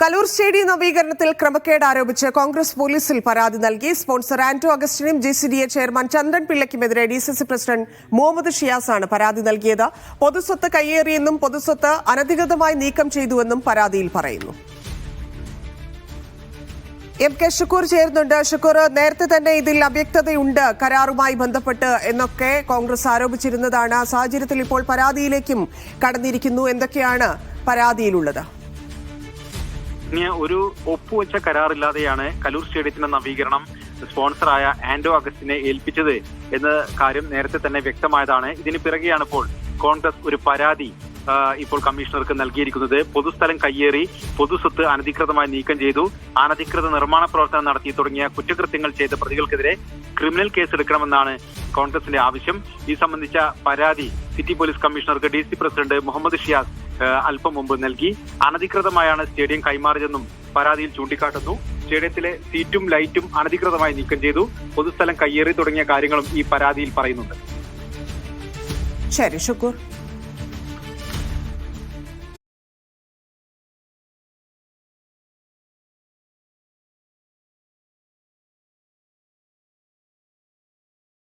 Kaloor stadium നവീകരണത്തിൽ ക്രമക്കേട് ആരോപിച്ച് കോൺഗ്രസ് പോലീസിൽ പരാതി നൽകി. സ്പോൺസർ ആന്റോ അഗസ്റ്റിനും GCDA ചെയർമാൻ ചന്ദ്രൻ പിള്ളയ്ക്കുമെതിരെ DCC പ്രസിഡന്റ് മുഹമ്മദ് ഷിയാസാണ് പരാതി നൽകിയത്. പൊതുസ്വത്ത് കയ്യേറിയെന്നും പൊതുസ്വത്ത് അനധികൃതമായി നീക്കം ചെയ്തുവെന്നും പരാതിയിൽ പറയുന്നു. MK ഷുക്കൂർ ചേരുന്നുണ്ട്. ഷുക്കൂർ, നേരത്തെ തന്നെ ഇതിൽ അവ്യക്തതയുണ്ട് കരാറുമായി ബന്ധപ്പെട്ട് എന്നൊക്കെ കോൺഗ്രസ് ആരോപിച്ചിരുന്നതാണ്. സാഹചര്യത്തിൽ ഇപ്പോൾ പരാതിയിലേക്കും കടന്നിരിക്കുന്നു. എന്തൊക്കെയാണ് പരാതിയിലുള്ളത്? ഒരു ഒപ്പുവെച്ച കരാറില്ലാതെയാണ് കലൂർ സ്റ്റേഡിയത്തിന്റെ നവീകരണം സ്പോൺസറായ ആന്റോ അഗസ്റ്റിനെ ഏൽപ്പിച്ചത് എന്ന കാര്യം നേരത്തെ തന്നെ വ്യക്തമായതാണ്. ഇതിന് പിറകെയാണ് ഇപ്പോൾ കോൺഗ്രസ് ഒരു പരാതി ഇപ്പോൾ കമ്മീഷണർക്ക് നൽകിയിരിക്കുന്നത്. പൊതുസ്ഥലം കയ്യേറി, പൊതുസ്വത്ത് അനധികൃതമായി നീക്കം ചെയ്തു, അനധികൃത നിർമ്മാണ പ്രവർത്തനം നടത്തി തുടങ്ങിയ കുറ്റകൃത്യങ്ങൾ ചെയ്ത പ്രതികൾക്കെതിരെ ക്രിമിനൽ കേസെടുക്കണമെന്നാണ് കോൺഗ്രസിന്റെ ആവശ്യം. ഈ സംബന്ധിച്ച പരാതി സിറ്റി പോലീസ് കമ്മീഷണർക്ക് DC പ്രസിഡന്റ് മുഹമ്മദ് ഷിയാസ് അല്പം മുമ്പ് നൽകി. അനധികൃതമായാണ് സ്റ്റേഡിയം കൈമാറിയതെന്നും പരാതിയിൽ ചൂണ്ടിക്കാട്ടുന്നു. സ്റ്റേഡിയത്തിലെ സീറ്റും ലൈറ്റും അനധികൃതമായി നീക്കം ചെയ്തു, പൊതുസ്ഥലം കയ്യേറി തുടങ്ങിയ കാര്യങ്ങളും ഈ പരാതിയിൽ പറയുന്നുണ്ട്. ശരി, ഷുക്കൂർ.